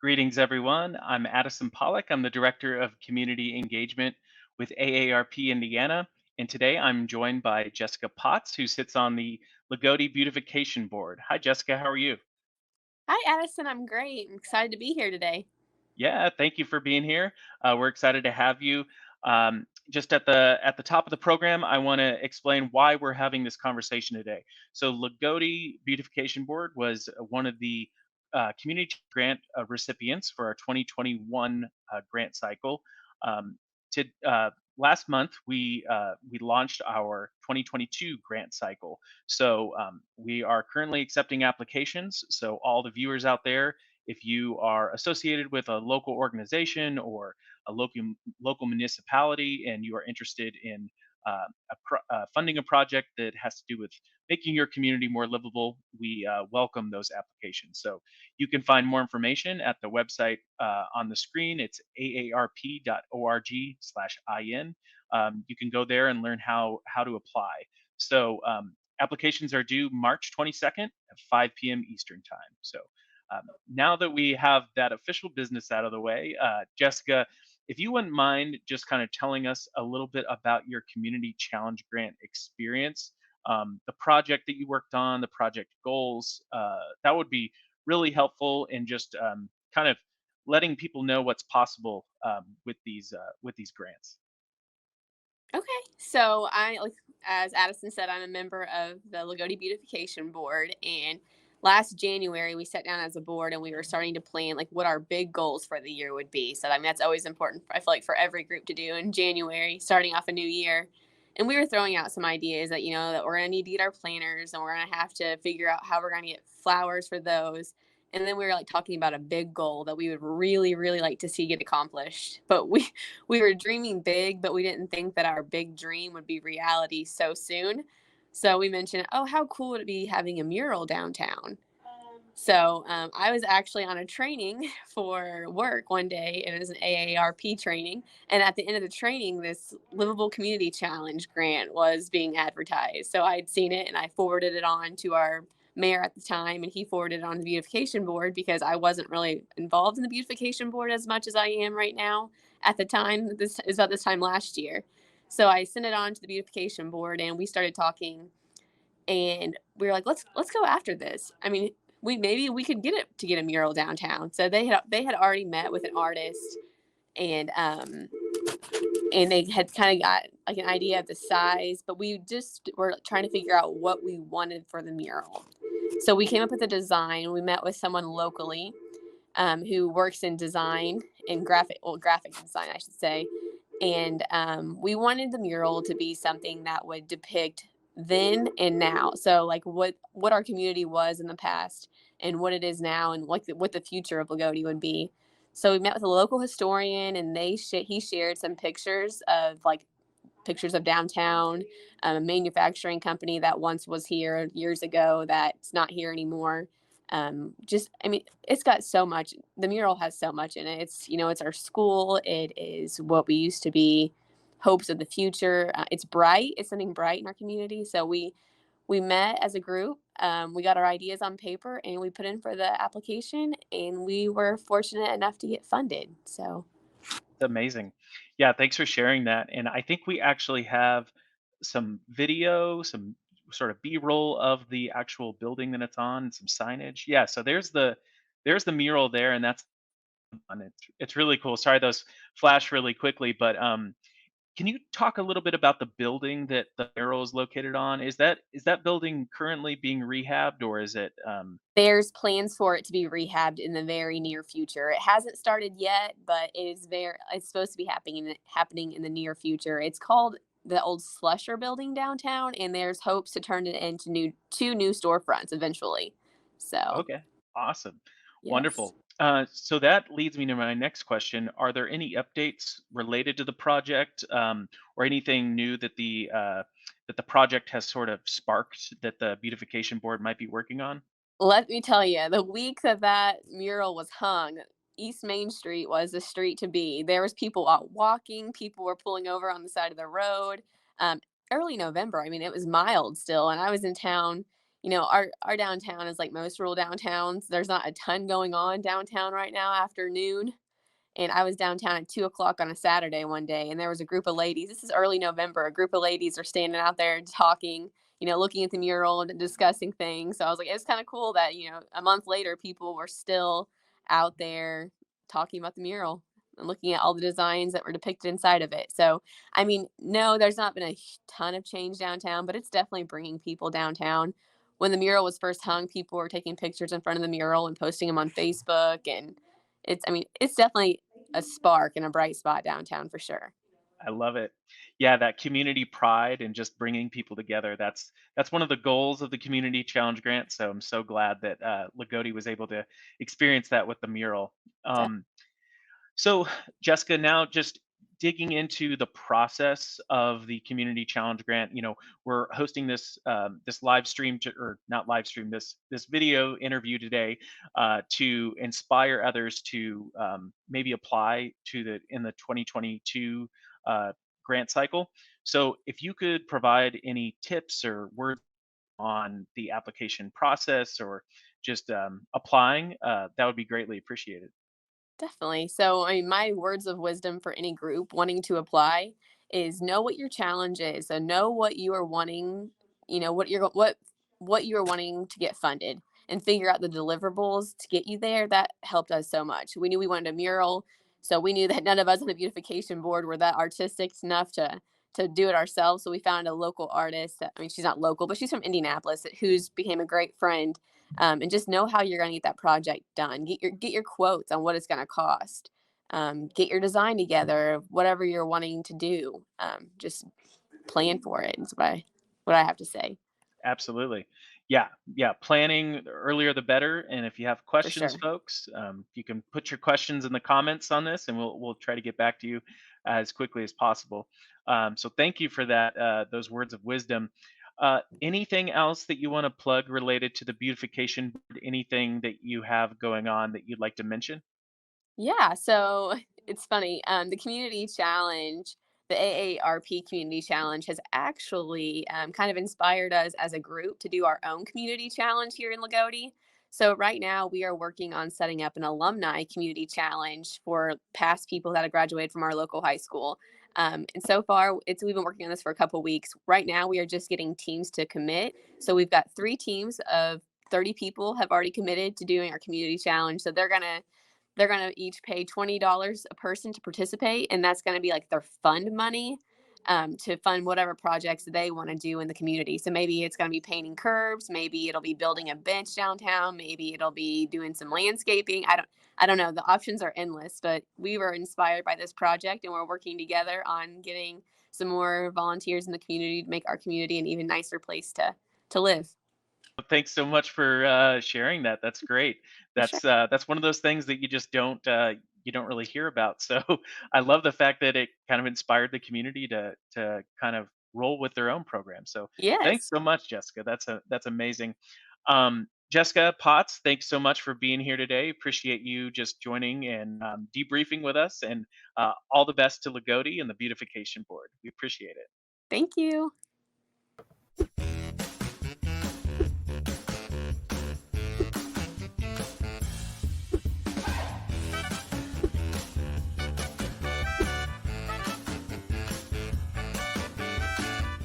Greetings, everyone. I'm Addison Pollock. I'm the Director of Community Engagement with AARP Indiana. And today I'm joined by Jessica Potts, who sits on the Loogootee Beautification Board. Hi, Jessica. How are you? Hi, Addison. I'm great. I'm excited to be here today. Yeah, thank you for being here. We're excited to have you. Just at the top of the program, I want to explain why we're having this conversation today. So, Lagodi Beautification Board was one of the community grant recipients for our 2021 grant cycle. Um, to Last month, we launched our 2022 grant cycle. So we are currently accepting applications. So all the viewers out there, if you are associated with a local organization or a local municipality and you are interested in funding a project that has to do with making your community more livable, we welcome those applications. So you can find more information at the website on the screen. It's aarp.org/in. You can go there and learn how to apply. So applications are due March 22nd at 5 p.m. Eastern time. So now that we have that official business out of the way, Jessica, if you wouldn't mind just kind of telling us a little bit about your community challenge grant experience, the project that you worked on, the project goals, that would be really helpful in just kind of letting people know what's possible with these grants. Okay. So as Addison said, I'm a member of the Lagodi Beautification Board, and last January we sat down as a board and we were starting to plan like what our big goals for the year would be. So I mean that's always important. I feel like for every group to do in January, starting off a new year. And we were throwing out some ideas that that we're gonna need to get our planners and we're gonna have to figure out how we're gonna get flowers for those. And then we were like talking about a big goal that we would really, really like to see get accomplished. But we were dreaming big, but we didn't think that our big dream would be reality so soon. So we mentioned, oh, how cool would it be having a mural downtown? So I was actually on a training for work one day, and it was an AARP training. And at the end of the training, this Livable Community Challenge grant was being advertised. So I'd seen it, and I forwarded it on to our mayor at the time, and he forwarded it on to the beautification board because I wasn't really involved in the beautification board as much as I am right now. At the time, this is about this time last year. So I sent it on to the beautification board, and we started talking and we were like, let's go after this. I mean, we maybe we could get it to get a mural downtown. So they had already met with an artist, and and they had kind of got like an idea of the size, but we just were trying to figure out what we wanted for the mural. So we came up with a design. We met with someone locally who works in design and graphic design, I should say. And we wanted the mural to be something that would depict then and now. So like what our community was in the past and what it is now, and like what the future of Lagodi would be. So we met with a local historian, and he shared some pictures of downtown, a manufacturing company that once was here years ago that's not here anymore. I mean, it's got so much. The mural has so much in it. It's our school. It is what we used to be, hopes of the future. It's bright. It's something bright in our community. So we met as a group. We got our ideas on paper and we put in for the application, and we were fortunate enough to get funded. So It's amazing. Yeah, thanks for sharing that. And I think we actually have some video, some sort of B-roll of the actual building that it's on, and some signage. Yeah, so there's the mural there, and that's fun. It's really cool. Sorry, those flash really quickly, but can you talk a little bit about the building that the mural is located on? Is that building currently being rehabbed, or is it there's plans for it to be rehabbed in the very near future. It hasn't started yet, but it's supposed to be happening in the near future. It's called the old Slusher building downtown, and there's hopes to turn it into two new storefronts eventually. So, okay? Awesome. yes. Wonderful. So that leads me to my next question. Are there any updates related to the project, or anything new that the project has sort of sparked that the beautification board might be working on? Let me tell you, the week that that mural was hung, East Main Street was the street to be. There was people out walking, people were pulling over on the side of the road. Um, Early November, I mean, it was mild still, and I was in town our downtown is like most rural downtowns. There's not a ton going on downtown right now after noon. And I was downtown at 2 o'clock on a Saturday one day, and there was a group of ladies. This is early November. A group of ladies are standing out there talking, looking at the mural and discussing things. So I was like, it's kind of cool that, a month later, people were still out there talking about the mural and looking at all the designs that were depicted inside of it. So, I mean, no, there's not been a ton of change downtown, but it's definitely bringing people downtown. When the mural was first hung, people were taking pictures in front of the mural and posting them on Facebook. And I mean, it's definitely a spark and a bright spot downtown for sure. I love it. Yeah, that community pride and just bringing people together. That's one of the goals of the Community Challenge Grant. So I'm so glad that Loogootee was able to experience that with the mural. Def- So, Jessica, now just digging into the process of the Community Challenge Grant, we're hosting this live stream or not live stream, this video interview today to inspire others to maybe apply to the in the 2022 grant cycle. So, if you could provide any tips or words on the application process or just applying, that would be greatly appreciated. Definitely. So, I mean, my words of wisdom for any group wanting to apply is know what your challenge is. So, know what you are wanting, what you are wanting to get funded, and figure out the deliverables to get you there. That helped us so much. We knew we wanted a mural, so we knew that none of us on the beautification board were that artistic enough to do it ourselves. So we found a local artist. I mean, she's not local, but she's from Indianapolis, who's became a great friend, and just know how you're going to get that project done. Get your quotes on what it's going to cost. Get your design together, whatever you're wanting to do. Just plan for it. Is what I have to say Absolutely. Yeah, yeah. Planning the earlier the better. And if you have for questions, sure. folks, you can put your questions in the comments on this, and we'll try to get back to you as quickly as possible. So thank you for that. Those words of wisdom. Anything else that you want to plug related to the beautification board? Anything that you have going on that you'd like to mention? Yeah, so it's funny. The community challenge, the AARP Community Challenge, has actually kind of inspired us as a group to do our own community challenge here in Lagodi. So right now we are working on setting up an alumni community challenge for past people that have graduated from our local high school. And so far, it's we've been working on this for a couple weeks. Right now, we are just getting teams to commit. So we've got 3 teams of 30 people have already committed to doing our community challenge. So they're gonna each pay $20 a person to participate, and that's gonna be like their fund money to fund whatever projects they want to do in the community. So maybe it's gonna be painting curbs, maybe it'll be building a bench downtown, maybe it'll be doing some landscaping. I don't know. The options are endless, but we were inspired by this project, and we're working together on getting some more volunteers in the community to make our community an even nicer place to live. Well, thanks so much for sharing that. That's great. For sure. That's one of those things that you don't really hear about. So I love the fact that it kind of inspired the community to kind of roll with their own program. So thanks Yes. so much, Jessica. That's amazing. Jessica Potts, thanks so much for being here today. Appreciate you just joining and debriefing with us. And all the best to Lagodi and the Beautification Board. We appreciate it. Thank you.